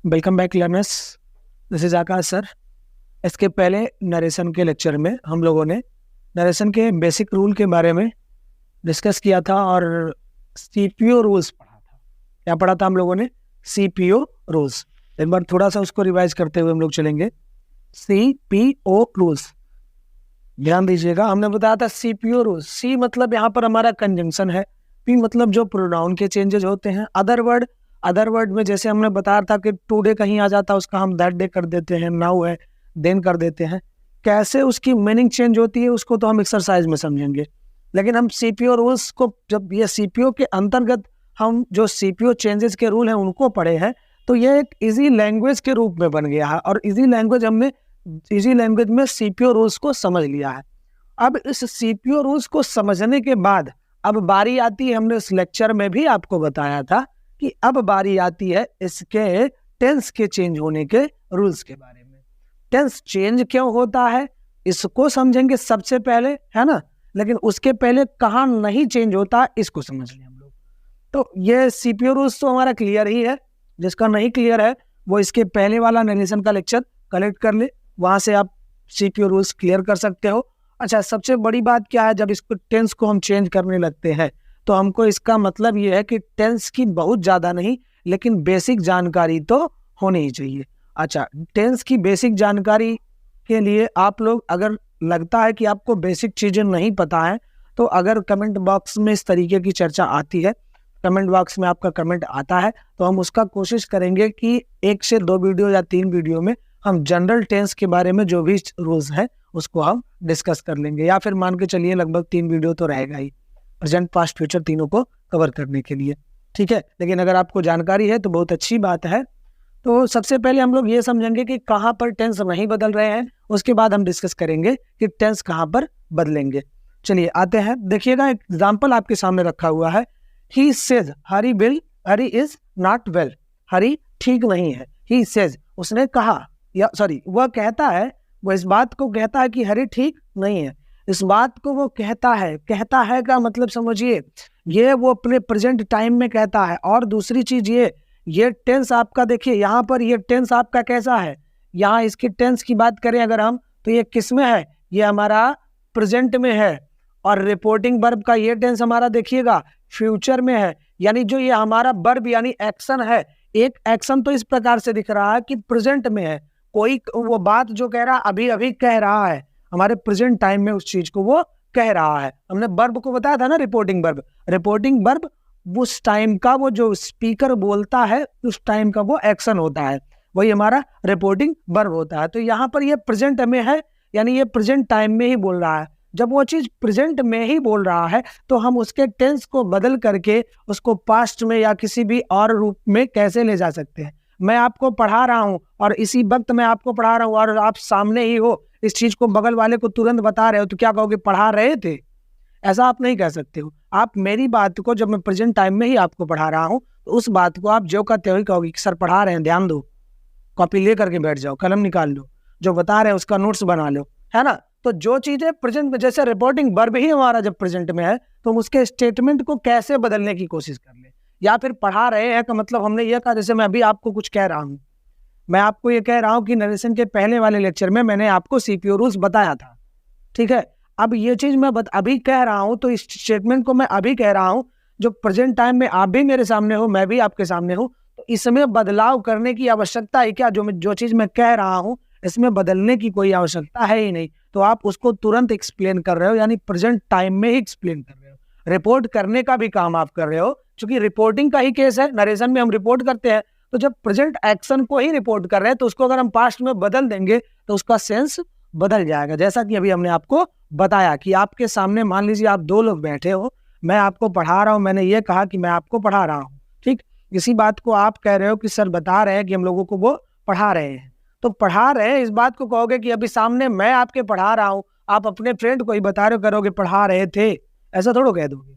Welcome back learners, this is Akash sir. इसके पहले narration के लेक्चर में हम लोगों ने नरेशन के बेसिक रूल के बारे में डिस्कस किया था और सीपीओ रूल्स पढ़ा था। क्या पढ़ा था हम लोगों ने? CPO rules. एक बार थोड़ा सा उसको रिवाइज करते हुए हम लोग चलेंगे। सीपीओ रूल्स, ध्यान दीजिएगा। हमने बताया था सीपीओ रूल्स। सी मतलब यहाँ पर हमारा कंजंक्शन है, पी मतलब जो प्रोनाउन के चेंजेस होते हैं। अदर वर्ड में जैसे हमने बताया था कि टुडे कहीं आ जाता है उसका हम दैट डे कर देते हैं, नाउ है देन कर देते हैं। कैसे उसकी मीनिंग चेंज होती है उसको तो हम एक्सरसाइज में समझेंगे, लेकिन हम सीपीओ रूल्स को, जब ये सीपीओ के अंतर्गत हम जो सीपीओ चेंजेस के रूल हैं उनको पढ़े हैं, तो ये एक इजी लैंग्वेज के रूप में बन गया है और इजी लैंग्वेज में सीपीओ रूल्स को समझ लिया है। अब इस सीपीओ रूल्स को समझने के बाद अब बारी आती है, हमने इस लेक्चर में भी आपको बताया था कि अब बारी आती है इसके टेंस के चेंज होने के रूल्स के बारे में। टेंस चेंज क्यों होता है इसको समझेंगे सबसे पहले, है ना। लेकिन उसके पहले कहाँ नहीं चेंज होता इसको समझ लें हम लोग। तो ये सीपीओ रूल्स तो हमारा क्लियर ही है, जिसका नहीं क्लियर है वो इसके पहले वाला नरेशन का लेक्चर कलेक्ट कर ले, वहां से आप सीपीओ रूल्स क्लियर कर सकते हो। अच्छा, सबसे बड़ी बात क्या है, जब इसको टेंस को हम चेंज करने लगते हैं तो हमको इसका मतलब ये है कि टेंस की बहुत ज़्यादा नहीं लेकिन बेसिक जानकारी तो होनी ही चाहिए। अच्छा, टेंस की बेसिक जानकारी के लिए आप लोग, अगर लगता है कि आपको बेसिक चीज़ें नहीं पता है, तो अगर कमेंट बॉक्स में इस तरीके की चर्चा आती है, कमेंट बॉक्स में आपका कमेंट आता है, तो हम उसका कोशिश करेंगे कि 1 से 2 वीडियो या 3 वीडियो में हम जनरल टेंस के बारे में जो भी रूल्स हैं उसको हम डिस्कस कर लेंगे, या फिर मान के चलिए लगभग 3 वीडियो तो रहेगा ही, प्रेजेंट पास्ट फ्यूचर तीनों को कवर करने के लिए, ठीक है। लेकिन अगर आपको जानकारी है तो बहुत अच्छी बात है। तो सबसे पहले हम लोग ये समझेंगे कि कहाँ पर टेंस नहीं बदल रहे हैं, उसके बाद हम डिस्कस करेंगे कि टेंस कहाँ पर बदलेंगे। चलिए आते हैं, देखिएगा एग्जाम्पल आपके सामने रखा हुआ है। He says Hari is not well. Hari ठीक नहीं है। ही सेज उसने कहा, या सॉरी वह कहता है, वो इस बात को कहता है कि हरी ठीक नहीं है। इस बात को वो कहता है का मतलब समझिए, ये वो अपने प्रेजेंट टाइम में कहता है। और दूसरी चीज ये टेंस आपका देखिए, यहाँ पर ये टेंस आपका कैसा है, यहाँ इसकी टेंस की बात करें अगर हम, तो ये किस में है, ये हमारा प्रेजेंट में है। और रिपोर्टिंग वर्ब का ये टेंस हमारा देखिएगा फ्यूचर में है। यानी जो ये हमारा वर्ब यानी एक्शन है, एक एक्शन तो इस प्रकार से दिख रहा है कि प्रेजेंट में है, कोई वो बात जो कह रहा अभी अभी कह रहा है, हमारे प्रेजेंट टाइम में उस चीज को वो कह रहा है। हमने वर्ब को बताया था ना, रिपोर्टिंग वर्ब उस टाइम का, वो जो स्पीकर बोलता है उस टाइम का वो एक्शन होता है, वही हमारा रिपोर्टिंग वर्ब होता है। तो यहाँ पर ये प्रेजेंट में है, यानी ये प्रेजेंट टाइम में ही बोल रहा है। जब वो चीज प्रेजेंट में ही बोल रहा है तो हम उसके टेंस को बदल करके उसको पास्ट में या किसी भी और रूप में कैसे ले जा सकते हैं। मैं आपको पढ़ा रहा हूं और इसी वक्त मैं आपको पढ़ा रहा हूं और आप सामने ही हो, इस चीज को बगल वाले को तुरंत बता रहे हो, तो क्या कहोगे, पढ़ा रहे थे? ऐसा आप नहीं कह सकते हो। आप मेरी बात को, जब मैं प्रेजेंट टाइम में ही आपको पढ़ा रहा हूं, तो उस बात को आप जो कहते हो ही कहोगे कि सर पढ़ा रहे हैं, ध्यान दो, कॉपी ले करके बैठ जाओ, कलम निकाल लो, जो बता रहे हैं उसका नोट्स बना लो, है ना। तो जो चीजें प्रेजेंट में, जैसे रिपोर्टिंग वर्ब ही हमारा जब प्रेजेंट में है, तो हम उसके स्टेटमेंट को कैसे बदलने की कोशिश कर ले। या फिर पढ़ा रहे हैं का मतलब हमने ये कहा, जैसे मैं अभी आपको कुछ कह रहा हूँ, मैं आपको ये कह रहा हूँ कि नरेशन के पहले वाले लेक्चर में मैंने आपको सीपीओ रूल्स बताया था, ठीक है। अब ये चीज मैं अभी कह रहा हूँ, तो इस स्टेटमेंट को मैं अभी कह रहा हूँ, जो प्रेजेंट टाइम में आप भी मेरे सामने हो, मैं भी आपके सामने हूँ, तो इसमें बदलाव करने की आवश्यकता है क्या? जो चीज मैं कह रहा हूँ इसमें बदलने की कोई आवश्यकता है ही नहीं, तो आप उसको तुरंत एक्सप्लेन कर रहे हो, यानी प्रेजेंट टाइम में ही एक्सप्लेन कर रहे हो। रिपोर्ट करने का भी काम आप कर रहे हो, क्योंकि रिपोर्टिंग का ही केस है, नरेशन में हम रिपोर्ट करते हैं, तो जब प्रेजेंट एक्शन को ही रिपोर्ट कर रहे हैं तो उसको अगर हम पास्ट में बदल देंगे तो उसका सेंस बदल जाएगा। जैसा कि अभी हमने आपको बताया कि आपके सामने मान लीजिए आप 2 लोग बैठे हो, मैं आपको पढ़ा रहा हूँ, मैंने ये कहा कि मैं आपको पढ़ा रहा हूँ, ठीक। इसी बात को आप कह रहे हो कि सर बता रहे हैं कि हम लोगों को वो पढ़ा रहे हैं, तो पढ़ा रहे हैं इस बात को कहोगे कि अभी सामने मैं आपके पढ़ा रहा हूँ, आप अपने फ्रेंड को ही बता रहे हो, करोगे पढ़ा रहे थे, ऐसा थोड़ा कह दोगे।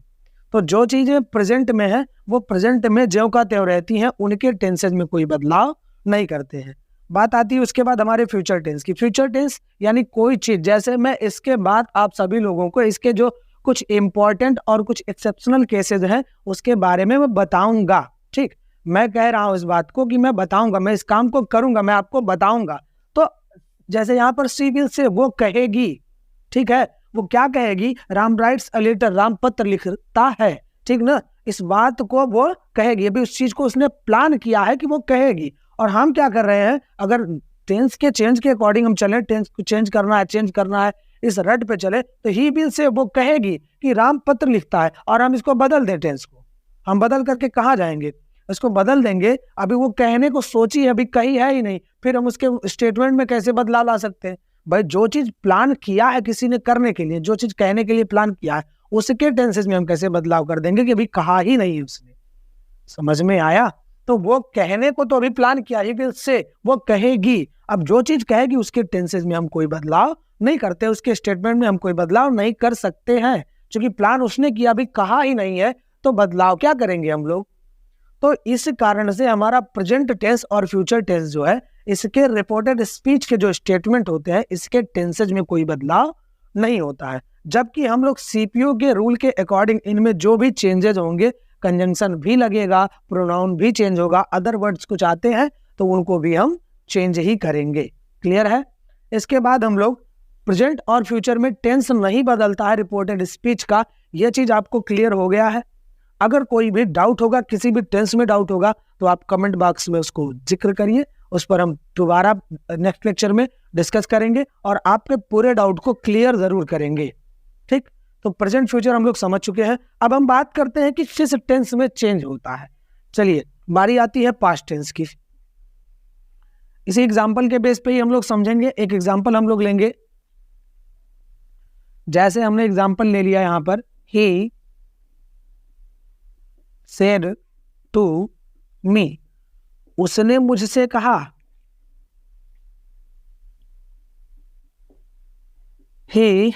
तो जो चीजें प्रेजेंट में है वो प्रेजेंट में ज्यों का त्यों रहती हैं, उनके टेंसेज में कोई बदलाव नहीं करते हैं। बात आती है उसके बाद हमारे फ्यूचर टेंस की। फ्यूचर टेंस यानी कोई चीज, जैसे मैं इसके बाद आप सभी लोगों को इसके जो कुछ इंपॉर्टेंट और कुछ एक्सेप्शनल केसेस हैं उसके बारे में मैं बताऊंगा, ठीक। मैं कह रहा हूं इस बात को कि मैं बताऊंगा, मैं इस काम को करूंगा, मैं आपको बताऊंगा। तो जैसे यहाँ पर सी विल से, वो कहेगी, ठीक है, वो क्या कहेगी, Ram writes a letter, Ram पत्र लिखता है, ठीक ना, इस बात को वो कहेगी। अभी उस चीज को उसने प्लान किया है कि वो कहेगी, और हम क्या कर रहे हैं, अगर टेंस के चेंज के अकॉर्डिंग हम चले, टेंस को चेंज करना है इस रट पे चले, तो ही विल से वो कहेगी कि राम पत्र लिखता है, और हम इसको बदल दें, टेंस को हम बदल करके कहाँ जाएंगे, इसको बदल देंगे। अभी वो कहने को सोची है, अभी कही है ही नहीं, फिर हम उसके स्टेटमेंट में कैसे बदलाव ला सकते हैं। भाई जो चीज प्लान किया है किसी ने करने के लिए, जो चीज कहने के लिए प्लान किया है, उसके टेंसेस में हम कैसे बदलाव कर देंगे कि अभी कहा ही नहीं है उसने। समझ में आया? तो वो कहने को तो अभी प्लान किया, ही विल से, वो कहेगी। अब जो चीज कहेगी उसके टेंसेस में हम कोई बदलाव नहीं करते, उसके स्टेटमेंट में हम कोई बदलाव नहीं कर सकते हैं, क्योंकि प्लान उसने किया, अभी कहा ही नहीं है, तो बदलाव क्या करेंगे हम लोग। तो इस कारण से हमारा प्रेजेंट टेंस और फ्यूचर टेंस जो है, इसके रिपोर्टेड स्पीच के जो स्टेटमेंट होते हैं, इसके टेंसेज में कोई बदलाव नहीं होता है। जबकि हम लोग सीपीयू के रूल के अकॉर्डिंग इनमें जो भी चेंजेस होंगे, कंजंक्शन भी लगेगा, प्रोनाउन भी चेंज होगा, अदर वर्ड्स कुछ आते हैं तो उनको भी हम चेंज ही करेंगे। क्लियर है? इसके बाद हम लोग प्रेजेंट और फ्यूचर में टेंस नहीं बदलता है रिपोर्टेड स्पीच का, यह चीज आपको क्लियर हो गया है। अगर कोई भी डाउट होगा, किसी भी टेंस में डाउट होगा, तो आप कमेंट बॉक्स में उसको जिक्र करिए, उस पर हम दोबारा नेक्स्ट लेक्चर में डिस्कस करेंगे और आपके पूरे डाउट को क्लियर जरूर करेंगे। ठीक, तो प्रेजेंट फ्यूचर हम लोग समझ चुके हैं। अब हम बात करते हैं कि किस टेंस में चेंज होता है। चलिए, बारी आती है पास्ट टेंस की। इसी एग्जाम्पल के बेस पे ही हम लोग समझेंगे। एक एग्जाम्पल हम लोग लेंगे, जैसे हमने एग्जाम्पल ले लिया यहां पर, ही said to me, उसने मुझसे कहा। he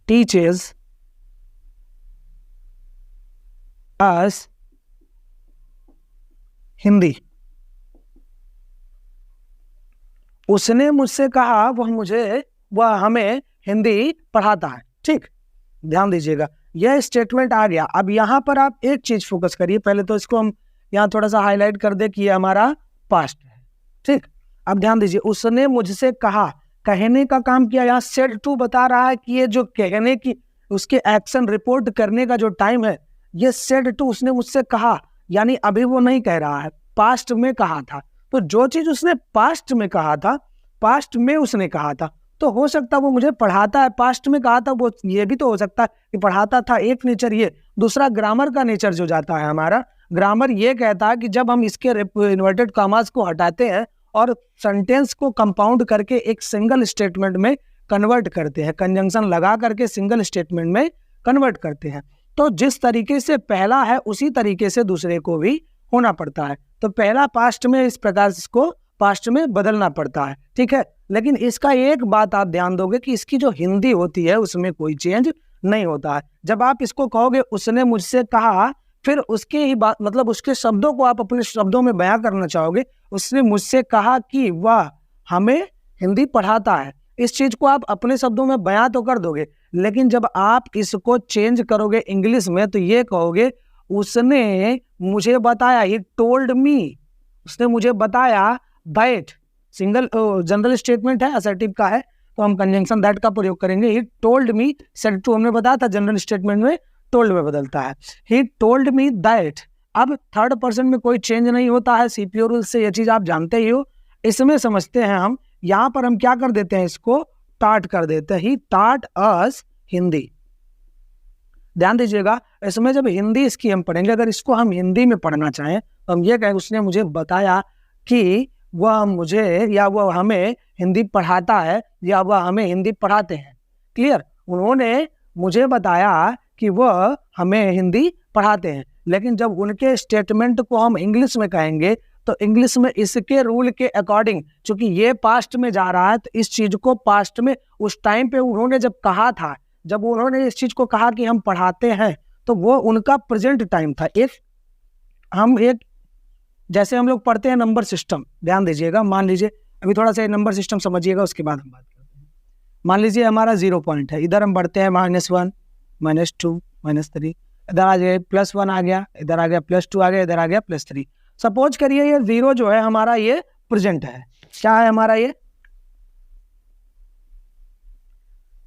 teaches us Hindi. उसने मुझसे कहा, वह हमें हिंदी पढ़ाता है। ठीक, ध्यान दीजिएगा, यह स्टेटमेंट आ गया। अब यहां पर आप एक चीज फोकस करिए, पहले तो इसको हम यहां थोड़ा सा हाईलाइट कर दे कि ये हमारा पास्ट है। ठीक, अब ध्यान दीजिए, उसने मुझसे कहा, कहने का काम किया। यहाँ सेड टू बता रहा है कि ये जो कहने की, उसके एक्शन रिपोर्ट करने का जो टाइम है, ये सेड टू, उसने मुझसे कहा, यानी अभी वो नहीं कह रहा है, पास्ट में कहा था। तो जो चीज उसने पास्ट में कहा था, पास्ट में उसने कहा था, तो हो सकता है वो मुझे पढ़ाता है, पास्ट में कहा था, वो ये भी तो हो सकता है कि पढ़ाता था। एक नेचर ये, दूसरा ग्रामर का नेचर जो जाता है हमारा, ग्रामर ये कहता है कि जब हम इसके इन्वर्टेड कॉमास को हटाते हैं और सेंटेंस को कंपाउंड करके एक सिंगल स्टेटमेंट में कन्वर्ट करते हैं, कंजंक्शन लगा करके सिंगल स्टेटमेंट में कन्वर्ट करते हैं, तो जिस तरीके से पहला है उसी तरीके से दूसरे को भी होना पड़ता है। तो पहला पास्ट में, इस प्रकार से इसको पास्ट में बदलना पड़ता है। ठीक है, लेकिन इसका एक बात आप ध्यान दोगे कि इसकी जो हिंदी होती है उसमें कोई चेंज नहीं होता है। जब आप इसको कहोगे उसने मुझसे कहा, फिर उसके ही बात, मतलब उसके शब्दों को आप अपने शब्दों में बयां करना चाहोगे, उसने मुझसे कहा कि वह हमें हिंदी पढ़ाता है। इस चीज को आप अपने शब्दों में बयां तो कर दोगे, लेकिन जब आप इसको चेंज करोगे इंग्लिश में, तो ये कहोगे उसने मुझे बताया, ही टोल्ड मी, उसने मुझे बताया दैट। सिंगल जनरल स्टेटमेंट है, असर्टिव का है, तो हम कंजंक्शन दैट का प्रयोग करेंगे। He told me, said to हमने बताया था जनरल स्टेटमेंट में टोल्ड में बदलता है। ही टोल्ड मी दैट। अब थर्ड पर्सन में कोई चेंज नहीं होता है सीपीयू रूल से, ये चीज आप जानते ही हो। इसमें समझते हैं हम, यहाँ पर हम क्या कर देते हैं, इसको टाट कर देते हैं। ही टाट अस हिंदी। ध्यान दीजिएगा, इसमें जब हिंदी इसकी हम पढ़ेंगे, अगर इसको हम हिंदी में पढ़ना चाहें तो हम ये कहें उसने मुझे बताया कि वह मुझे या वह हमें हिंदी पढ़ाता है या वह हमें हिंदी पढ़ाते हैं। क्लियर, उन्होंने मुझे बताया कि वह हमें हिंदी पढ़ाते हैं। लेकिन जब उनके स्टेटमेंट को हम इंग्लिश में कहेंगे, तो इंग्लिश में इसके रूल के अकॉर्डिंग, चूंकि ये पास्ट में जा रहा है, तो इस चीज को पास्ट में, उस टाइम पे उन्होंने जब कहा था, जब उन्होंने इस चीज को कहा कि हम पढ़ाते हैं, तो वो उनका प्रेजेंट टाइम था। एक जैसे हम लोग पढ़ते हैं नंबर सिस्टम, ध्यान दीजिएगा, मान लीजिए अभी थोड़ा सा नंबर सिस्टम समझिएगा, उसके बाद हम बात करते हैं। मान लीजिए हमारा 0 पॉइंट है, इधर हम बढ़ते हैं -1, -2, -3, इधर आ जाए +1 आ गया, इधर आ गया +2 आ गया, इधर आ गया +3। सपोज करिए ये 0 जो है हमारा ये प्रेजेंट है। क्या है हमारा ये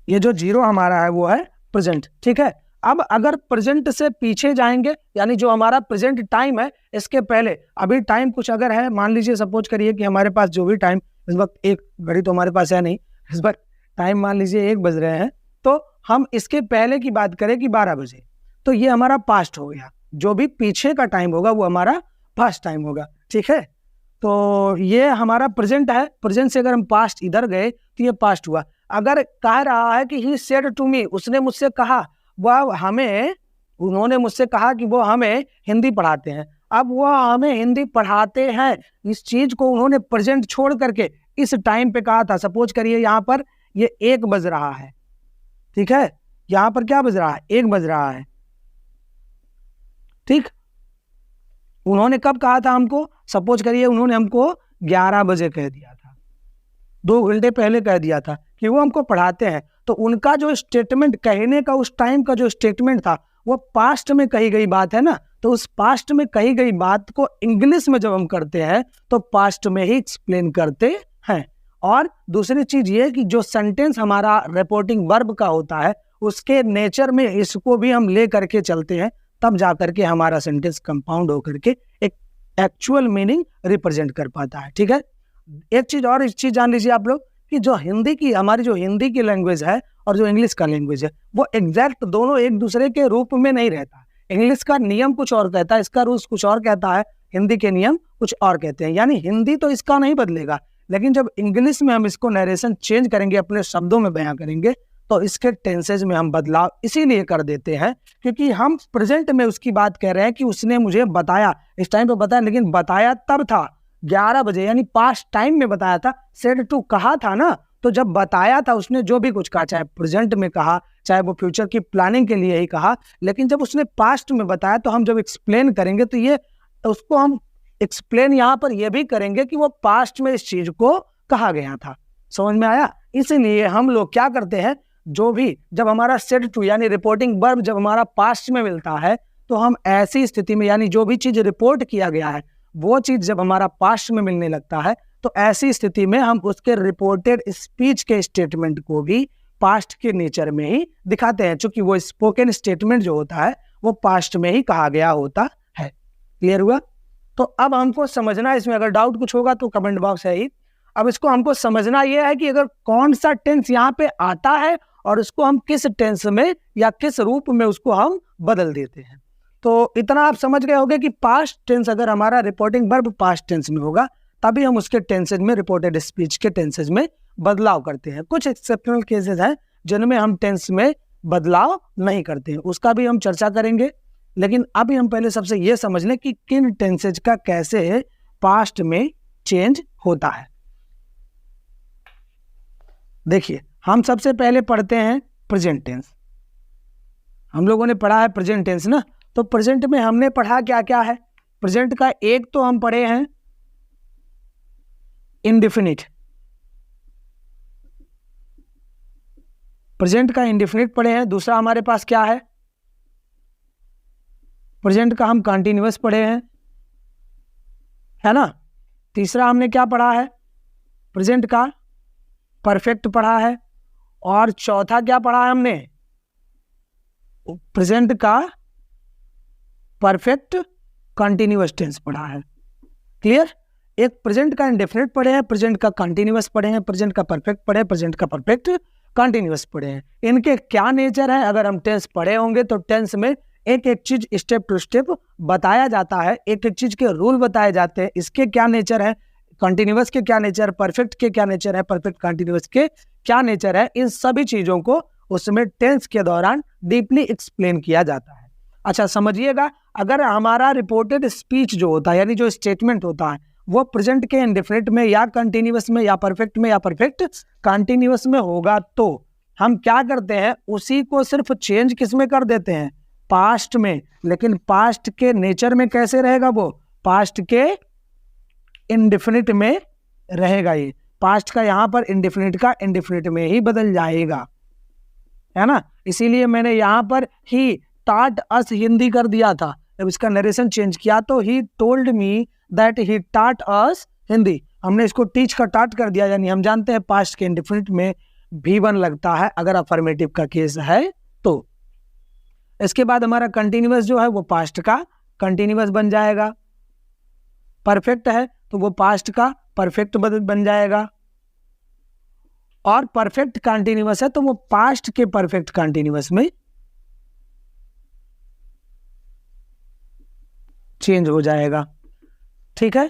जो 0 हमारा है वो है प्रेजेंट, ठीक है। अब अगर प्रेजेंट से पीछे जाएंगे, यानी जो हमारा प्रेजेंट टाइम है इसके पहले अभी टाइम कुछ अगर है, मान लीजिए सपोज करिए कि हमारे पास जो भी टाइम इस वक्त, एक घड़ी तो हमारे पास है नहीं इस वक्त, टाइम मान लीजिए 1 बज रहे हैं, तो हम इसके पहले की बात करें कि 12 बजे, तो ये हमारा पास्ट हो गया। जो भी पीछे का टाइम होगा वो हमारा पास्ट टाइम होगा, ठीक है। तो ये हमारा प्रेजेंट है, प्रेजेंट से अगर हम पास्ट इधर गए तो ये पास्ट हुआ। अगर कह रहा है कि ही सेड टू मी, उसने मुझसे कहा, उन्होंने मुझसे कहा कि वो हमें हिंदी पढ़ाते हैं। अब वो हमें हिंदी पढ़ाते हैं, इस चीज को उन्होंने प्रेजेंट छोड़ करके इस टाइम पे कहा था। सपोज करिए यहाँ पर ये 1 बज रहा है, ठीक है, यहाँ पर क्या बज रहा है, 1 बज रहा है, ठीक। उन्होंने कब कहा था हमको, सपोज करिए उन्होंने हमको 11 बजे कह दिया था, 2 घंटे पहले कह दिया था कि वो हमको पढ़ाते हैं। तो उनका जो स्टेटमेंट कहने का, उस टाइम का जो स्टेटमेंट था वो पास्ट में कही गई बात है ना। तो उस पास्ट में कही गई बात को इंग्लिश में जब हम करते हैं तो पास्ट में ही एक्सप्लेन करते हैं। और दूसरी चीज ये कि जो सेंटेंस हमारा रिपोर्टिंग वर्ब का होता है उसके नेचर में इसको भी हम ले करके चलते हैं, तब जाकर के हमारा सेंटेंस कंपाउंड होकर के एक एक्चुअल मीनिंग रिप्रेजेंट कर पाता है, ठीक है। एक चीज और, इस चीज जान लीजिए आप लोग कि जो हिंदी की, हमारी जो हिंदी की लैंग्वेज है और जो इंग्लिश का लैंग्वेज है वो एग्जैक्ट दोनों एक दूसरे के रूप में नहीं रहता। इंग्लिश का नियम कुछ और कहता है, इसका रूल्स कुछ और कहता है, हिंदी के नियम कुछ और कहते हैं। यानी हिंदी तो इसका नहीं बदलेगा, लेकिन जब इंग्लिश में हम इसको नरेशन चेंज करेंगे, अपने शब्दों में बयां करेंगे, तो इसके टेंसेज में हम बदलाव इसीलिए कर देते हैं क्योंकि हम प्रेजेंट में उसकी बात कह रहे हैं कि उसने मुझे बताया, इस टाइम पे बताया, लेकिन बताया तब था 11 बजे, यानी पास्ट टाइम में बताया था। सेड टू कहा था ना, तो जब बताया था उसने जो भी कुछ कहा, चाहे प्रेजेंट में कहा, चाहे वो फ्यूचर की प्लानिंग के लिए ही कहा, लेकिन जब उसने पास्ट में बताया तो हम जब एक्सप्लेन करेंगे तो ये उसको हम एक्सप्लेन यहाँ पर ये भी करेंगे कि वो पास्ट में इस चीज को कहा गया था। समझ में आया? इसीलिए हम लोग क्या करते हैं, जो भी जब हमारा सेड टू यानी रिपोर्टिंग वर्ब जब हमारा पास्ट में मिलता है तो हम ऐसी स्थिति में, यानी जो भी चीज रिपोर्ट किया गया है वो चीज जब हमारा पास्ट में मिलने लगता है तो ऐसी स्थिति में हम उसके रिपोर्टेड स्पीच के स्टेटमेंट को भी पास्ट के नेचर में ही दिखाते हैं, क्योंकि वो स्पोकन स्टेटमेंट जो होता है वो पास्ट में ही कहा गया होता है। क्लियर हुआ? तो अब हमको समझना, इसमें अगर डाउट कुछ होगा तो कमेंट बॉक्स है ही। अब इसको हमको समझना यह है कि अगर कौन सा टेंस यहाँ पे आता है और उसको हम किस टेंस में या किस रूप में उसको हम बदल देते हैं। तो इतना आप समझ गए होंगे कि पास्ट टेंस अगर हमारा रिपोर्टिंग वर्ब पास्ट टेंस में होगा तभी हम उसके टेंसेज में, रिपोर्टेड स्पीच के टेंसेज में बदलाव करते हैं। कुछ एक्सेप्शनल केसेस हैं जिनमें हम टेंस में बदलाव नहीं करते हैं, उसका भी हम चर्चा करेंगे। लेकिन अभी हम पहले सबसे ये समझ लें कि किन टेंसेज का कैसे पास्ट में चेंज होता है। देखिए, हम सबसे पहले पढ़ते हैं प्रेजेंट टेंस। हम लोगों ने पढ़ा है प्रेजेंट टेंस ना, तो प्रेजेंट में हमने पढ़ा क्या क्या है। प्रेजेंट का एक तो हम पढ़े हैं इंडेफिनिट, प्रेजेंट का इंडेफिनिट पढ़े हैं। दूसरा हमारे पास क्या है, प्रेजेंट का हम कंटिन्यूअस पढ़े हैं, है ना। तीसरा हमने क्या पढ़ा है, प्रेजेंट का परफेक्ट पढ़ा है। और चौथा क्या पढ़ा है हमने, प्रेजेंट का परफेक्ट कंटिन्यूअस टेंस पढ़ा है। क्लियर? एक प्रेजेंट का इंडेफिनिट पढ़े हैं, प्रेजेंट का कंटिन्यूअस पढ़े हैं, प्रेजेंट का परफेक्ट पढ़े हैं, प्रेजेंट का परफेक्ट कंटिन्यूअस पढ़े हैं। इनके क्या नेचर है, अगर हम टेंस पढ़े होंगे तो टेंस में एक एक चीज स्टेप टू स्टेप बताया जाता है, एक एक चीज के रूल बताए जाते हैं। इसके क्या नेचर है, कंटिन्यूअस के क्या नेचर, परफेक्ट के क्या नेचर है, परफेक्ट कंटिन्यूअस के क्या नेचर है, इन सभी चीजों को उसमें टेंस के दौरान डीपली एक्सप्लेन किया जाता है। अच्छा समझिएगा, अगर हमारा रिपोर्टेड स्पीच जो होता है यानी जो स्टेटमेंट होता है वो प्रेजेंट के इंडेफिनिट में या कंटिन्यूअस में या परफेक्ट में या परफेक्ट कंटिन्यूअस में होगा तो हम क्या करते हैं, उसी को सिर्फ चेंज किस में कर देते हैं, पास्ट में। लेकिन पास्ट के नेचर में कैसे रहेगा, वो पास्ट के इंडेफिनिट में रहेगा। ये पास्ट का यहाँ पर इंडेफिनिट का इंडेफिनिट में ही बदल जाएगा, है ना। इसीलिए मैंने यहाँ पर ही टाट अस हिंदी कर दिया था, जब इसका नरेशन चेंज किया तो ही टोल्ड मी दैट ही टाट अस हिंदी, हमने इसको टीच का टाट कर दिया, यानी हम जानते हैं पास्ट के इंडेफिनिट में V1 लगता है अगर अफर्मेटिव का केस है तो। इसके बाद हमारा कंटिन्यूअस जो है वो पास्ट का कंटिन्यूअस बन जाएगा, परफेक्ट है तो वो पास्ट का परफेक्ट बन जाएगा, और परफेक्ट कंटिन्यूअस है तो वो पास्ट के परफेक्ट कंटिन्यूअस में चेंज हो जाएगा। ठीक है,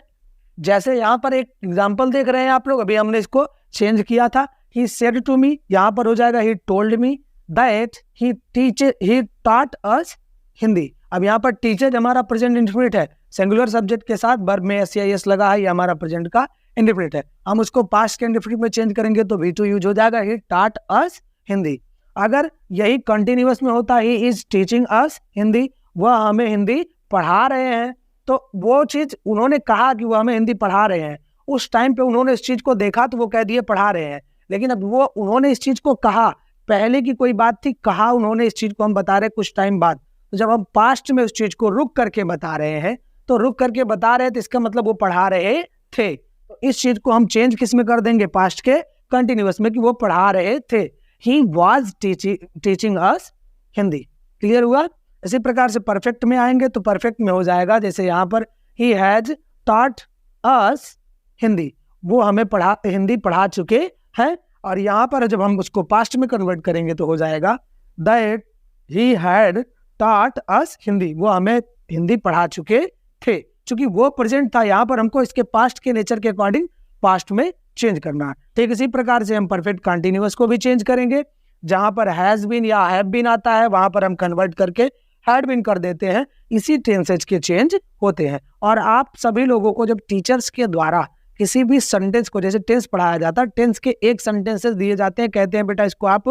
जैसे यहां पर एक एग्जांपल देख रहे हैं आप लोग, अभी हमने इसको चेंज किया था, ही सेड टू मी, यहां पर हो जाएगा ही told me that he taught us Hindi. अब यहाँ पर टीचर हमारा प्रेजेंट इंडेफिनिट है, सिंगुलर सब्जेक्ट के साथ वर्ब में SCIS लगा है, ये हमारा प्रेजेंट का इंडेफिनिट है। हम उसको पास्ट के इंडेफिनिट में चेंज करेंगे तो V2 यूज हो जाएगा, ही टॉट अस हिंदी। अगर यही कंटिन्यूअस में होता he is teaching us Hindi, वह हमें हिंदी पढ़ा रहे हैं, तो वो चीज उन्होंने कहा कि वो हमें हिंदी पढ़ा रहे हैं, उस टाइम पे उन्होंने इस चीज को देखा तो वो कह दिए पढ़ा रहे हैं, लेकिन अब वो उन्होंने इस चीज को कहा, पहले की कोई बात थी, कहा उन्होंने इस चीज को, हम बता रहे कुछ टाइम बाद, तो जब हम पास्ट में उस चीज को रुक करके बता रहे हैं, तो रुक करके बता रहे हैं तो इसका मतलब वो पढ़ा रहे थे, तो इस चीज को हम चेंज किस में कर देंगे, पास्ट के कंटिन्यूअस में, कि वो पढ़ा रहे थे, he was teaching us Hindi. Clear हुआ? इसी प्रकार से परफेक्ट में आएंगे तो परफेक्ट में हो जाएगा, जैसे यहाँ पर he has taught us Hindi, वो हमें हिंदी पढ़ा चुके हैं, और यहाँ पर जब हम उसको पास्ट में कन्वर्ट करेंगे तो हो जाएगा that he had taught us Hindi, वो हमें हिंदी पढ़ा चुके थे। चूंकि वो प्रेजेंट था, यहाँ पर हमको इसके पास्ट के नेचर के अकॉर्डिंग पास्ट में चेंज करना है। ठीक इसी प्रकार से हम परफेक्ट कंटिन्यूअस को भी चेंज करेंगे, जहां पर हैज बीन या हैव बीन आता है वहां पर हम कन्वर्ट करके हैड बीन कर देते हैं, इसी टेंसेज के चेंज होते हैं। और आप सभी लोगों को जब टीचर्स के द्वारा किसी भी सेंटेंस को, जैसे टेंस पढ़ाया जाता है, टेंस के एक सेंटेंसेस दिए जाते हैं, कहते हैं बेटा इसको आप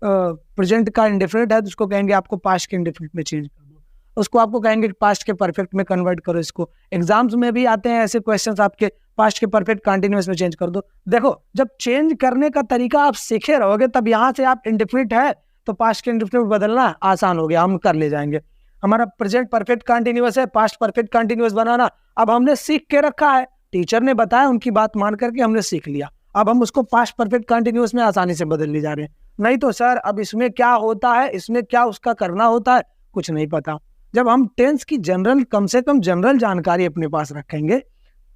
प्रेजेंट का इंडेफिनिट है तो उसको कहेंगे आपको पास्ट के इंडेफिनिट में चेंज कर दो, उसको आपको कहेंगे पास्ट के परफेक्ट में कन्वर्ट करो। इसको एग्जाम्स में भी आते हैं ऐसे क्वेश्चंस, आपके पास्ट के परफेक्ट कंटिन्यूअस में चेंज कर दो। देखो, जब चेंज करने का तरीका आप सीखे रहोगे तब यहाँ से आप इंडेफिनिट है तो पास्ट के इंडेफिनिट बदलना आसान हो गया, हम कर ले जाएंगे। हमारा प्रेजेंट परफेक्ट कंटिन्यूअस है, पास्ट परफेक्ट कंटिन्यूअस बनाना अब हमने सीख के रखा है, टीचर ने बताया, उनकी बात मान करके हमने सीख लिया, अब हम उसको पास्ट परफेक्ट कंटिन्यूअस में आसानी से बदल ले जा रहे हैं। नहीं तो सर अब इसमें क्या होता है, इसमें क्या उसका करना होता है, कुछ नहीं पता। जब हम टेंस की जनरल, कम से कम जनरल जानकारी अपने पास रखेंगे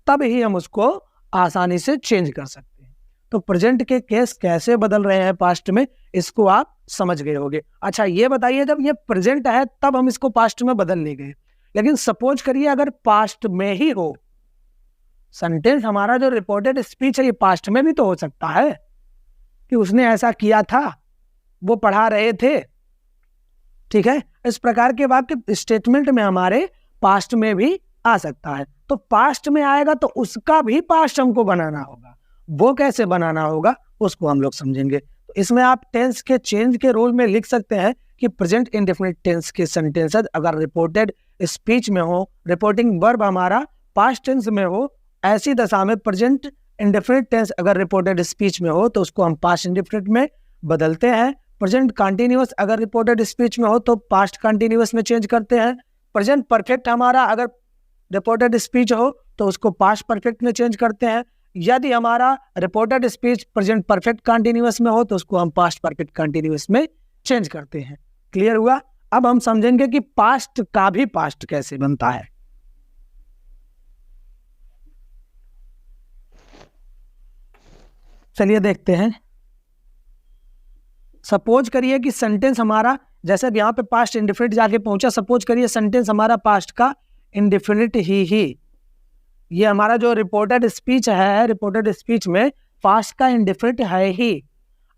तब ही हम उसको आसानी से चेंज कर सकते हैं। तो प्रेजेंट के केस कैसे बदल रहे हैं पास्ट में, इसको आप समझ गए होंगे। अच्छा ये बताइए, जब ये प्रेजेंट है तब हम इसको पास्ट में बदल ले गए, लेकिन सपोज करिए अगर पास्ट में ही हो सेंटेंस, हमारा जो रिपोर्टेड स्पीच है ये पास्ट में भी तो हो सकता है कि उसने ऐसा किया था, वो पढ़ा रहे थे। ठीक है, इस प्रकार के वाक्य स्टेटमेंट में हमारे पास्ट में भी आ सकता है। तो पास्ट में आएगा तो उसका भी पास्ट हमको बनाना होगा, वो कैसे बनाना होगा उसको हम लोग समझेंगे। तो इसमें आप टेंस के चेंज के रोल में लिख सकते हैं कि प्रेजेंट इंडेफिनिट टेंस के सेंटेंसेस अगर रिपोर्टेड स्पीच में हो, रिपोर्टिंग वर्ब हमारा पास्ट टेंस में हो, ऐसी दशा में प्रेजेंट इंडेफिनिट टेंस अगर रिपोर्टेड स्पीच में हो तो उसको हम पास्ट इंडेफिनिट में बदलते हैं। प्रेजेंट कंटिन्यूअस अगर रिपोर्टेड स्पीच में हो तो पास्ट कंटिन्यूअस में चेंज करते हैं। प्रेजेंट परफेक्ट हमारा अगर रिपोर्टेड स्पीच हो तो उसको पास्ट परफेक्ट में चेंज करते हैं। यदि हमारा reported speech present perfect continuous में हो तो उसको हम पास्ट परफेक्ट कंटिन्यूअस में चेंज करते हैं। क्लियर हुआ? अब हम समझेंगे कि पास्ट का भी पास्ट कैसे बनता है। चलिए देखते हैं। सपोज करिए कि सेंटेंस हमारा, जैसे यहाँ पे पास्ट इंडेफिनिट जाके पहुंचा, सपोज करिए सेंटेंस हमारा पास्ट का इंडेफिनिट ही ये हमारा जो रिपोर्टेड स्पीच है, रिपोर्टेड स्पीच में पास्ट का इंडेफिनिट है ही।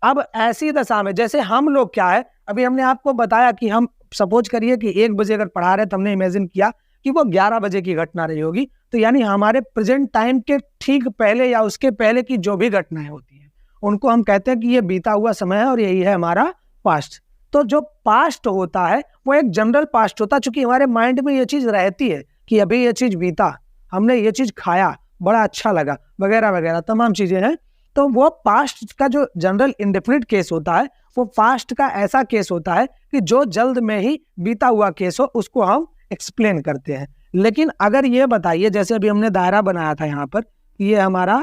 अब ऐसी दशा में जैसे हम लोग क्या है, अभी हमने आपको बताया कि हम सपोज करिए कि 1 बजे अगर पढ़ा रहे तो हमने इमेजिन किया कि वो 11 बजे की घटना रही होगी, तो यानी हमारे प्रेजेंट टाइम के ठीक पहले या उसके पहले की जो भी घटनाएं होती हैं उनको हम कहते हैं कि ये बीता हुआ समय है और यही है हमारा पास्ट। तो जो पास्ट होता है वो एक जनरल पास्ट होता है, चूंकि हमारे माइंड में ये चीज रहती है कि अभी ये चीज बीता, हमने ये चीज खाया, बड़ा अच्छा लगा, वगैरह वगैरह तमाम चीजें हैं, तो वो पास्ट का जो जनरल इंडेफिनिट केस होता है वो पास्ट का ऐसा केस होता है कि जो जल्द में ही बीता हुआ केस हो उसको हम एक्सप्लेन करते हैं। लेकिन अगर ये बताइए, जैसे अभी हमने दायरा बनाया था यहाँ पर, ये हमारा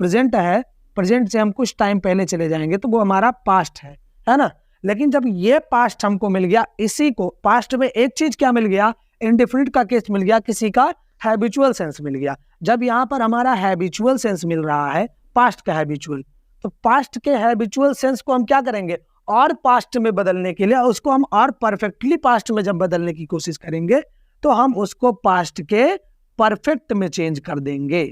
प्रेजेंट है, प्रेजेंट से हम कुछ टाइम पहले चले जाएंगे तो वो हमारा पास्ट है ना। लेकिन जब ये पास्ट हमको मिल गया, इसी को पास्ट में एक चीज क्या मिल गया, इंडेफिनिट का केस मिल गया, किसी का हैबिचुअल सेंस मिल गया। जब यहाँ पर हमारा हैबिचुअल सेंस मिल रहा है, पास्ट का हैबिचुअल, तो पास्ट के हैबिचुअल सेंस को हम क्या करेंगे, और पास्ट में बदलने के लिए उसको हम और परफेक्टली पास्ट में जब बदलने की कोशिश करेंगे तो हम उसको पास्ट के परफेक्ट में चेंज कर देंगे।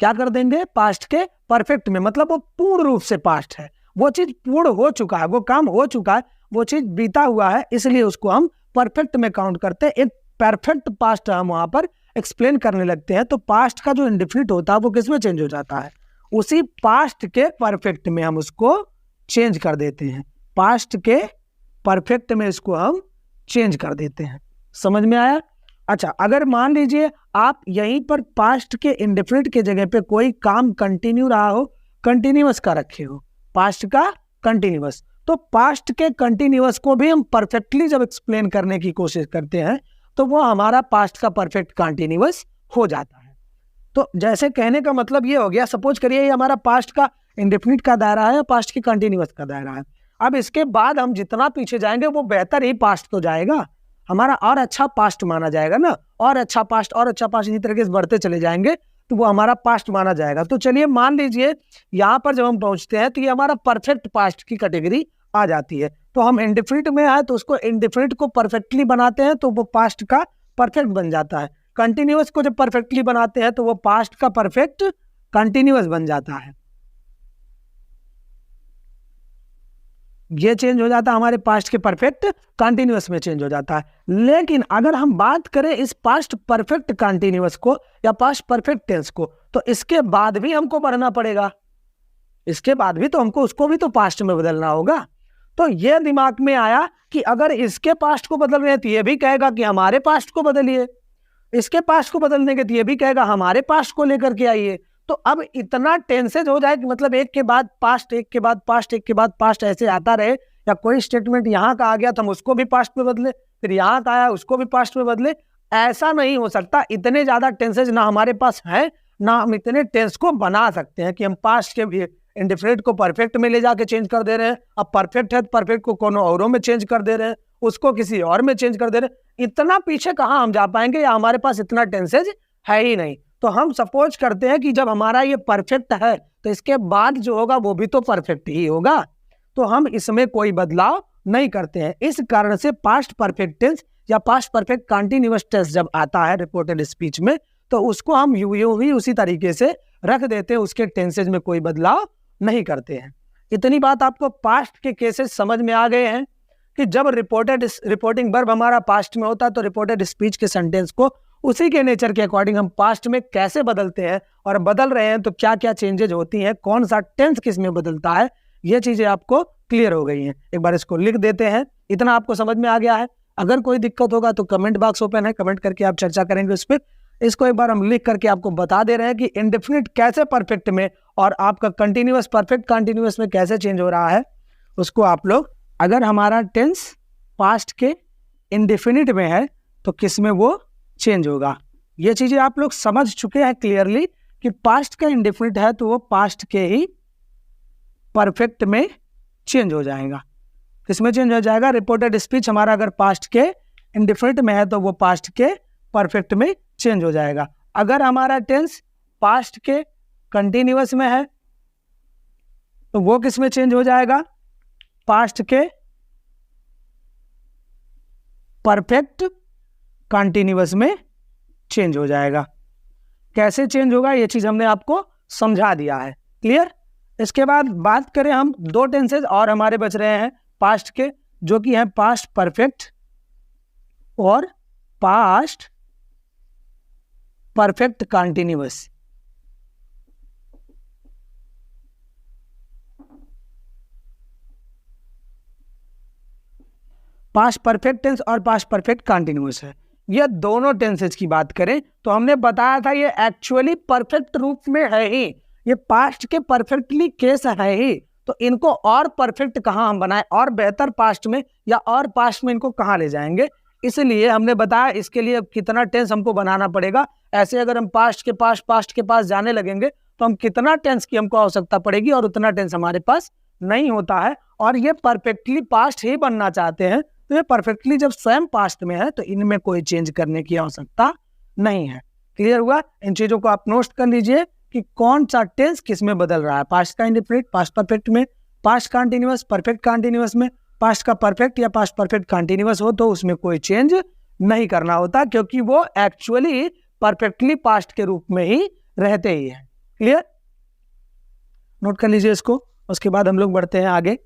क्या कर देंगे, पास्ट के परफेक्ट में, मतलब वो पूर्ण रूप से पास्ट है, वो चीज पूर्ण हो चुका है, वो काम हो चुका है, वो चीज बीता हुआ है, इसलिए उसको हम परफेक्ट में काउंट करते हैं। एक परफेक्ट पास्ट हम वहां पर एक्सप्लेन करने लगते हैं तो पास्ट का जो इंडेफिनिट होता है वो किसमें चेंज हो जाता है, उसी पास्ट के परफेक्ट में हम उसको चेंज कर देते हैं। पास्ट के परफेक्ट में इसको हम चेंज कर देते हैं। समझ में आया? अच्छा, अगर मान लीजिए आप यहीं पर पास्ट के इंडेफिनिट के जगह पे कोई काम कंटिन्यू रहा हो, कंटिन्यूअस का रखे हो, पास्ट का कंटिन्यूअस, तो पास्ट के कंटिन्यूअस को भी हम परफेक्टली जब एक्सप्लेन करने की कोशिश करते हैं तो वो हमारा पास्ट का परफेक्ट कंटिन्यूअस हो जाता है। तो जैसे कहने का मतलब ये हो गया, सपोज करिए ये हमारा पास्ट का इंडेफिनिट का दायरा है या पास्ट की कंटिन्यूअस का दायरा है। अब इसके बाद हम जितना पीछे जाएंगे वो बेहतर ही पास्ट तो जाएगा, हमारा और अच्छा पास्ट माना जाएगा ना, और अच्छा पास्ट और अच्छा पास्ट, इसी तरीके से बढ़ते चले जाएंगे तो वो हमारा पास्ट माना जाएगा। तो चलिए मान लीजिए यहाँ पर जब हम पहुंचते हैं तो ये हमारा परफेक्ट पास्ट की कैटेगरी आ जाती है। तो हम इंडेफिनिट में आए तो उसको इंडेफिनिट को परफेक्टली बनाते हैं तो वो पास्ट का परफेक्ट बन जाता है। कंटिन्यूअस को जब परफेक्टली बनाते हैं तो वो पास्ट का परफेक्ट कंटिन्यूअस बन जाता है। ये चेंज हो जाता है, हमारे पास्ट के परफेक्ट कंटिन्यूअस में चेंज हो जाता है। लेकिन अगर हम बात करें इस पास्ट परफेक्ट कंटिन्यूअस को या पास्ट परफेक्ट टेंस को, तो इसके बाद भी हमको बढ़ना पड़ेगा, इसके बाद भी तो हमको उसको भी तो पास्ट में बदलना होगा। तो ये दिमाग में आया कि अगर इसके पास्ट को बदल रहे हैं तो ये भी कहेगा कि हमारे पास्ट को बदलिए, इसके पास्ट को बदलने के तो ये भी कहेगा हमारे पास्ट को लेकर के आइए। तो अब इतना टेंसेज हो जाए कि मतलब एक के बाद पास्ट, एक के बाद पास्ट, एक के बाद पास्ट ऐसे आता रहे, या कोई स्टेटमेंट यहाँ का आ गया तो हम उसको भी पास्ट में बदले, फिर यहाँ का आया उसको भी पास्ट में बदले। ऐसा नहीं हो सकता, इतने ज्यादा टेंसेज ना हमारे पास है, ना हम इतने टेंस को बना सकते हैं कि हम पास्ट के भी इंडेफिनिट को परफेक्ट में ले जाके चेंज कर दे रहे हैं। अब परफेक्ट है तो परफेक्ट को कोनो औरों में चेंज कर दे रहे हैं, उसको किसी और में चेंज कर दे रहे हैं। इतना पीछे कहाँ हम जा पाएंगे, या हमारे पास इतना टेंसेज है ही नहीं। तो हम सपोज करते हैं कि जब हमारा ये परफेक्ट है तो इसके बाद जो होगा वो भी तो परफेक्ट ही होगा, तो हम इसमें कोई बदलाव नहीं करते हैं। इस कारण से पास्ट परफेक्ट टेंस या पास्ट परफेक्ट कंटिन्यूअस टेंस जब आता है रिपोर्टेड स्पीच में तो उसको हम यूं ही उसी तरीके से रख देते हैं, उसके टेंसेज में कोई बदलाव नहीं करते हैं। इतनी बात आपको पास्ट के केसेस समझ में आ गए हैं कि जब रिपोर्टिंग वर्ब हमारा पास्ट में होता है तो रिपोर्टेड स्पीच के सेंटेंस को उसी के नेचर के अकॉर्डिंग हम पास्ट में कैसे बदलते हैं, और बदल रहे हैं तो क्या क्या चेंजेज होती हैं, कौन सा टेंस किस में बदलता है, ये चीजें आपको क्लियर हो गई हैं। एक बार इसको लिख देते हैं, इतना आपको समझ में आ गया है। अगर कोई दिक्कत होगा तो कमेंट बॉक्स ओपन है, कमेंट करके आप चर्चा करेंगे उस पर। इसको एक बार हम लिख करके आपको बता दे रहे हैं कि इंडेफिनिट कैसे परफेक्ट में और आपका कंटिन्यूअस परफेक्ट कंटिन्यूअस में कैसे चेंज हो रहा है उसको आप लोग, अगर हमारा टेंस पास्ट के इंडेफिनिट में है तो किस में वो चेंज होगा। ये चीजें आप लोग समझ चुके हैं क्लियरली कि पास्ट का इंडेफिनिट है तो वो पास्ट के ही परफेक्ट में चेंज हो जाएगा। किसमें चेंज हो जाएगा, रिपोर्टेड स्पीच हमारा अगर पास्ट के इंडेफिनिट में है तो वो पास्ट के परफेक्ट में चेंज हो जाएगा। अगर हमारा टेंस पास्ट के कंटिन्यूअस में है तो वो किस में चेंज हो जाएगा, पास्ट के परफेक्ट कंटिन्यूअस में चेंज हो जाएगा। कैसे चेंज होगा ये चीज हमने आपको समझा दिया है, क्लियर। इसके बाद बात करें हम, दो टेंसेज और हमारे बच रहे हैं पास्ट के, जो कि हैं पास्ट परफेक्ट और past perfect continuous. Past perfect tense और पास्ट परफेक्ट कंटिन्यूअस है। ये दोनों टेंसेज की बात करें तो हमने बताया था ये एक्चुअली परफेक्ट रूप में है ही, ये पास्ट के परफेक्टली केस है ही, तो इनको और परफेक्ट कहाँ हम बनाए, और बेहतर पास्ट में या और पास्ट में इनको कहाँ ले जाएंगे। इसलिए हमने बताया इसके लिए कितना टेंस हमको बनाना पड़ेगा। ऐसे अगर हम पास्ट के पास जाने लगेंगे तो हम कितना टेंस की हमको आवश्यकता पड़ेगी, और उतना टेंस हमारे पास नहीं होता है। और ये परफेक्टली पास्ट ही बनना चाहते हैं, तो ये परफेक्टली जब स्वयं पास्ट में है तो इनमें कोई चेंज करने की आवश्यकता नहीं है। क्लियर हुआ? इन चीजों को आप नोट कर लीजिए कि कौन सा टेंस किस में बदल रहा है। पास्ट का इंडेफिनिट पास्ट परफेक्ट में, पास्ट कंटीन्यूअस परफेक्ट कंटीन्यूअस में, पास्ट का परफेक्ट या पास्ट परफेक्ट कंटीन्यूअस हो तो उसमें कोई चेंज नहीं करना होता, क्योंकि वो एक्चुअली परफेक्टली पास्ट के रूप में ही रहते ही है। क्लियर? नोट कर लीजिए इसको। उसके बाद हम लोग बढ़ते हैं आगे।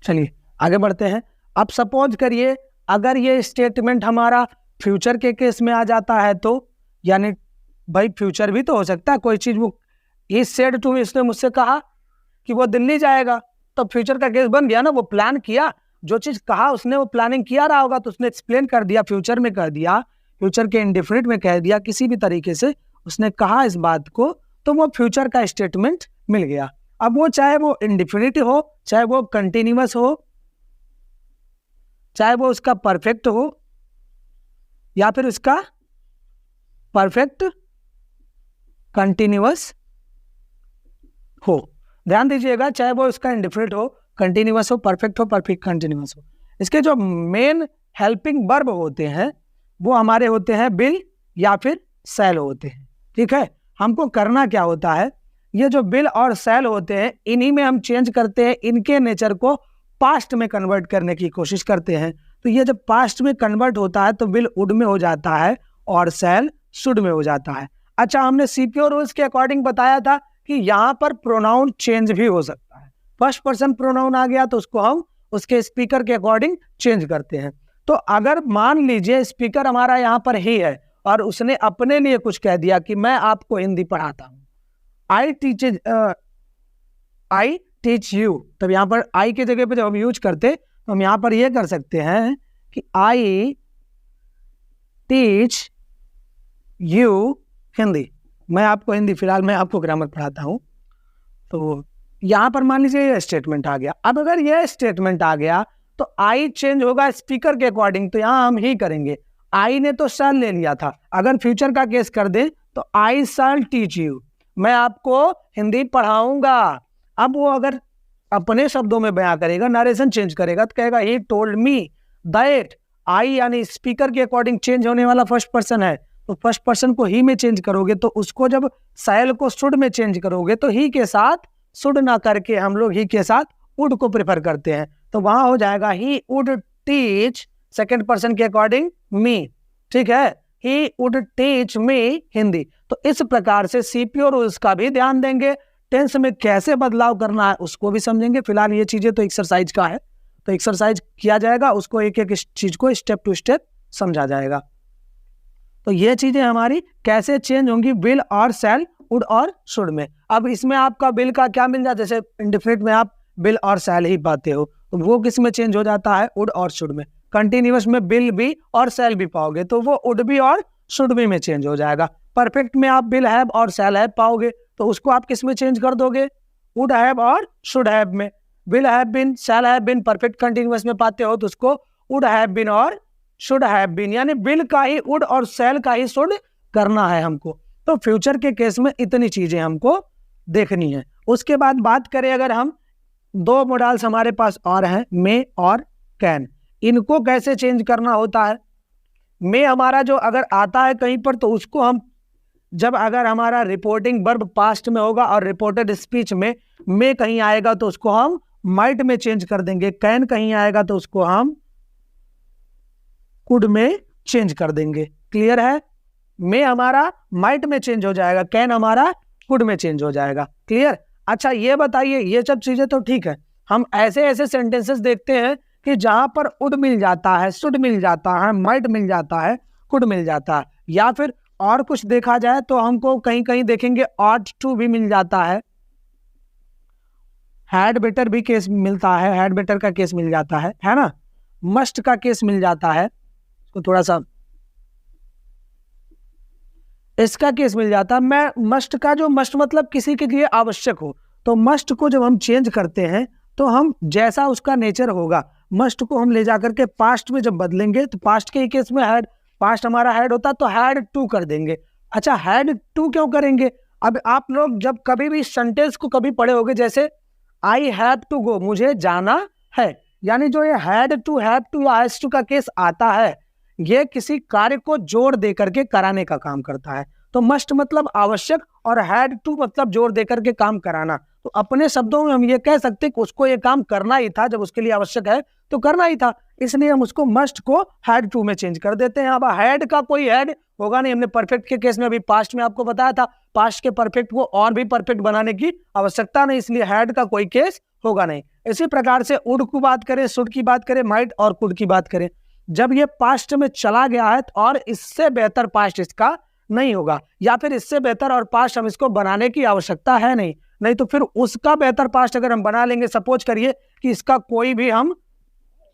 चलिए आगे बढ़ते हैं। अब सपोज करिए अगर ये स्टेटमेंट हमारा फ्यूचर के केस में आ जाता है तो, यानी भाई फ्यूचर भी तो हो सकता है कोई चीज, वो ही सेड टू मी, इसने मुझसे कहा कि वो दिल्ली जाएगा, तो फ्यूचर का केस बन गया ना। वो प्लान किया, जो चीज कहा उसने वो प्लानिंग किया रहा होगा, तो उसने एक्सप्लेन कर दिया, फ्यूचर में कर दिया, फ्यूचर के इंडेफिनिट में कह दिया, किसी भी तरीके से उसने कहा इस बात को, तो वो फ्यूचर का स्टेटमेंट मिल गया। अब वो चाहे वो इंडेफिनिट हो, चाहे वो कंटिन्यूअस हो, चाहे वो उसका परफेक्ट हो या फिर उसका परफेक्ट कंटिन्यूअस हो। ध्यान दीजिएगा, चाहे वो उसका इंडेफिनिट हो, कंटिन्यूअस हो, परफेक्ट हो, परफेक्ट कंटिन्यूअस हो, इसके जो मेन हेल्पिंग वर्ब होते हैं वो हमारे होते हैं विल या फिर शैल होते हैं। ठीक है, हमको करना क्या होता है, ये जो विल और शैल होते हैं इन्हीं में हम चेंज करते हैं, इनके नेचर को पास्ट में कन्वर्ट करने की कोशिश करते हैं। तो ये जब पास्ट में कन्वर्ट होता है तो विल वुड में हो जाता है और शैल शुड में हो जाता है। अच्छा, हमने सीपीओ रूल्स के अकॉर्डिंग बताया था कि यहाँ पर प्रोनाउन चेंज भी हो सकता है। फर्स्ट पर्सन प्रोनाउन आ गया तो उसको हम उसके स्पीकर के अकॉर्डिंग चेंज करते हैं। तो अगर मान लीजिए स्पीकर हमारा यहाँ पर ही है और उसने अपने लिए कुछ कह दिया कि मैं आपको हिंदी पढ़ाता हूँ, आई टीच यू, तब यहाँ पर आई के जगह पे जब हम यूज करते तो हम यहाँ पर ये कर सकते हैं कि आई टीच यू हिंदी, मैं आपको हिंदी, फिलहाल मैं आपको ग्रामर पढ़ाता हूँ। तो यहाँ पर मान लीजिए ये स्टेटमेंट आ गया। अब अगर ये स्टेटमेंट आ गया तो आई चेंज होगा स्पीकर के अकॉर्डिंग, तो यहाँ हम ही करेंगे। आई ने तो शैल ले लिया था, अगर फ्यूचर का केस कर दे तो आई शैल टीच यू, मैं आपको हिंदी पढ़ाऊंगा। अब वो अगर अपने शब्दों में बयां करेगा, नरेशन चेंज करेगा, तो कहेगा ही टोल्ड मी दैट। आई यानी स्पीकर के अकॉर्डिंग चेंज होने वाला फर्स्ट पर्सन है, तो फर्स्ट पर्सन को ही में चेंज करोगे, तो उसको जब शैल को शुड में चेंज करोगे तो ही के साथ शुड ना करके हम लोग ही के साथ वुड को प्रेफर करते हैं, तो वहां हो जाएगा he would teach second person के अकॉर्डिंग मी। ठीक है, he would teach me Hindi. तो इस प्रकार से सीपीओ रूल्स का भी ध्यान देंगे, टेंस में कैसे बदलाव करना है उसको भी समझेंगे। फिलहाल ये चीजें तो एक्सरसाइज का है, तो एक्सरसाइज किया जाएगा, उसको एक एक चीज को स्टेप टू स्टेप समझा जाएगा। तो ये चीजें हमारी कैसे चेंज होंगी विल और शैल, वुड और शुड में। अब इसमें आपका विल का क्या मिल जाता है, जैसे इंडेफिनिट में आप विल और शैल ही पाते हो, तो वो किस में चेंज हो जाता है, वुड और शुड में। कंटिन्यूअस में विल भी और शैल भी पाओगे तो वो वुड भी और शुड भी में चेंज हो जाएगा। परफेक्ट में आप विल हैव और शैल हैव पाओगे तो उसको आप किस में चेंज कर दोगे, वुड हैव और शुड हैव में। Will have been, shall have been perfect continuous में पाते हो तो उसको वुड हैव बीन और शुड हैव बीन, यानी विल का ही वुड और शैल का ही शुड करना है हमको। तो फ्यूचर के केस में इतनी चीजें हमको देखनी है। उसके बाद बात करें अगर हम, दो मॉडल्स हमारे पास और हैं, मे और कैन, इनको कैसे चेंज करना होता है। मे हमारा जो अगर आता है कहीं पर तो उसको हम, जब अगर हमारा रिपोर्टिंग वर्ब पास्ट में होगा और रिपोर्टेड स्पीच में मे कहीं आएगा तो उसको हम माइट में चेंज कर देंगे। कैन कहीं आएगा तो उसको हम कुड में चेंज कर देंगे। क्लियर है, मे हमारा माइट में चेंज हो जाएगा, कैन हमारा कुड में चेंज हो जाएगा। क्लियर। अच्छा ये बताइए, ये सब चीजें तो ठीक है, हम ऐसे ऐसे सेंटेंसेस देखते हैं कि जहां पर उड मिल जाता है, शुड मिल जाता है, माइट मिल जाता है, कुड मिल जाता है, या फिर और कुछ देखा जाए तो हमको कहीं कहीं देखेंगे ऑट टू भी मिल जाता है, हैड बेटर भी केस मिलता है, हैड बेटर का केस मिल जाता है ना, मस्ट का केस मिल जाता है, तो थोड़ा सा इसका केस मिल जाता है। मैं मस्ट का, जो मस्ट मतलब किसी के लिए आवश्यक हो, तो मस्ट को जब हम चेंज करते हैं तो हम जैसा उसका नेचर होगा, मस्ट को हम ले जाकर के पास्ट में जब बदलेंगे तो पास्ट के केस में हैड, पास्ट हमारा हैड होता तो हैड टू कर देंगे। अच्छा, हैड टू क्यों करेंगे? अब आप लोग जब कभी भी सेंटेंस को कभी पढ़े होगे, जैसे आई हैव टू गो, मुझे जाना है, यानी जो ये हैड टू, हैव टू या हैज टू का केस आता है, ये किसी कार्य को जोड़ दे करके कराने का काम करता है। तो मस्ट मतलब आवश्यक और हैड टू मतलब जोड़ दे करके काम कराना। तो अपने शब्दों में हम ये कह सकते हैं कि उसको ये काम करना ही था, जब उसके लिए आवश्यक है तो करना ही था, इसलिए हम उसको मस्ट को हैड टू में चेंज कर देते हैं। अब हैड का कोई हैड होगा नहीं, हमने परफेक्ट के केस में अभी पास्ट में आपको बताया था, पास्ट के परफेक्ट को और भी परफेक्ट बनाने की आवश्यकता नहीं, इसलिए हैड का कोई केस होगा नहीं। इसी प्रकार से उड की बात करें, शुड की बात करें, माइट और कुड की बात करें, जब ये पास्ट में चला गया है और इससे बेहतर पास्ट इसका नहीं होगा, या फिर इससे बेहतर और पास्ट हम इसको बनाने की आवश्यकता है नहीं तो फिर उसका बेहतर पास्ट अगर हम बना लेंगे, सपोज करिए कि इसका कोई भी हम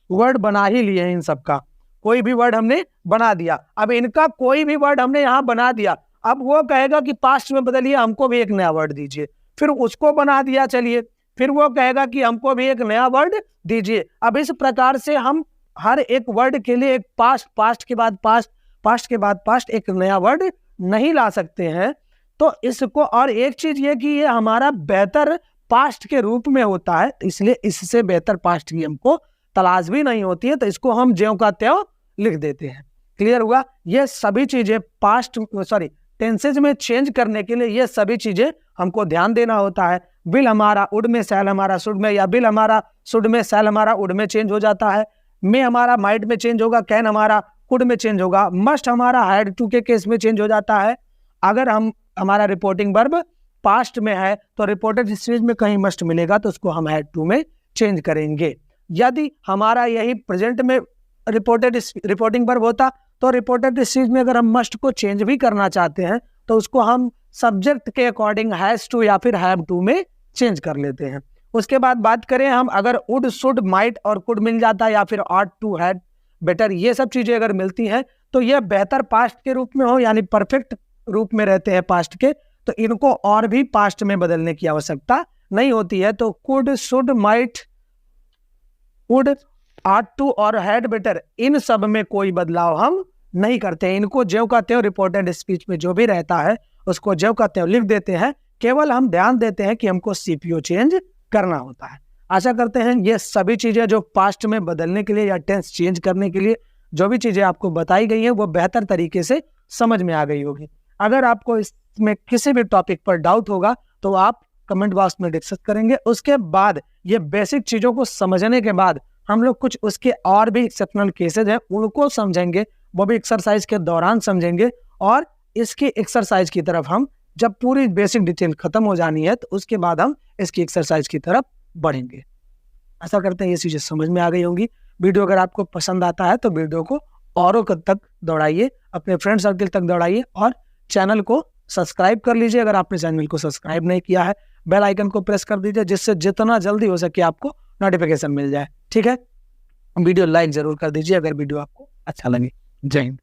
वर्ड बना ही लिए हैं, इन सबका कोई भी वर्ड हमने बना दिया, अब इनका कोई भी वर्ड हमने यहाँ बना दिया, अब वो कहेगा कि पास्ट में बदलिए, हमको भी एक नया वर्ड दीजिए, फिर उसको बना दिया, चलिए फिर वो कहेगा कि हमको भी एक नया वर्ड दीजिए। अब इस प्रकार से हम हर एक वर्ड के लिए एक पास्ट, पास्ट के बाद पास्ट, पास्ट के बाद पास्ट, एक नया वर्ड नहीं ला सकते हैं। तो इसको, और एक चीज ये कि ये हमारा बेहतर पास्ट के रूप में होता है, इसलिए इससे बेहतर पास्ट की हमको तलाश भी नहीं होती है, तो इसको हम ज्यों का त्यों लिख देते हैं। क्लियर हुआ? ये सभी चीजें पास्ट, सॉरी टेंसेज में चेंज करने के लिए ये सभी चीजें हमको ध्यान देना होता है। विल हमारा उड में, सैल हमारा शुड में, या विल हमारा शुड में, सैल हमारा उड में चेंज हो जाता है, में हमारा माइट में चेंज होगा, कैन हमारा कुड में चेंज होगा, मस्ट हमारा हैड टू के केस में चेंज हो जाता है। अगर हमारा रिपोर्टिंग वर्ब पास्ट में है तो रिपोर्टेड स्टेज में कहीं मस्ट मिलेगा तो उसको हम हैड टू में चेंज करेंगे। यदि हमारा यही प्रेजेंट में रिपोर्टिंग वर्ब होता तो रिपोर्टेड स्टेज में अगर हम मस्ट को चेंज भी करना चाहते हैं तो उसको हम सब्जेक्ट के अकॉर्डिंग हैज टू या फिर हैव टू में चेंज कर लेते हैं। उसके बाद बात करें हम, अगर वुड, शुड, माइट और कुड मिल जाता है, या फिर ऑट टू, हैड, बेटर, ये सब चीजें अगर मिलती हैं तो ये बेहतर पास्ट के रूप में हो, यानी परफेक्ट रूप में रहते हैं पास्ट के, तो इनको और भी पास्ट में बदलने की आवश्यकता नहीं होती है। तो could, should, might, would, ought to और हैड बेटर, इन सब में कोई बदलाव हम नहीं करते, इनको ज्यों का त्यों रिपोर्टेड स्पीच में जो भी रहता है उसको ज्यों का त्यों लिख देते हैं। केवल हम ध्यान देते हैं कि हमको सीपीओ चेंज करना होता है। आशा करते हैं ये सभी चीजें जो पास्ट में बदलने के लिए या टेंस चेंज करने के लिए जो भी चीजें आपको बताई गई हैं वो बेहतर तरीके से समझ में आ गई होगी। अगर आपको इसमें किसी भी टॉपिक पर डाउट होगा तो आप कमेंट बॉक्स में डिस्कस करेंगे। उसके बाद ये बेसिक चीजों को समझने के बाद हम लोग कुछ उसके और भी एक्सेप्शनल केसेज हैं उनको समझेंगे, वो भी एक्सरसाइज के दौरान समझेंगे, और इसकी एक्सरसाइज की तरफ हम, जब पूरी बेसिक डिटेल खत्म हो जानी है तो उसके बाद हम इसकी एक्सरसाइज की तरफ बढ़ेंगे। आशा करते हैं ये चीजें समझ में आ गई होंगी। वीडियो अगर आपको पसंद आता है तो वीडियो को औरों तक दौड़ाइए, अपने फ्रेंड सर्कल तक दौड़ाइए, और चैनल को सब्सक्राइब कर लीजिए। अगर आपने चैनल को सब्सक्राइब नहीं किया है, बेल आइकन को प्रेस कर दीजिए, जिससे जितना जल्दी हो सके आपको नोटिफिकेशन मिल जाए। ठीक है, वीडियो लाइक जरूर कर दीजिए अगर वीडियो आपको अच्छा लगे। जय हिंद।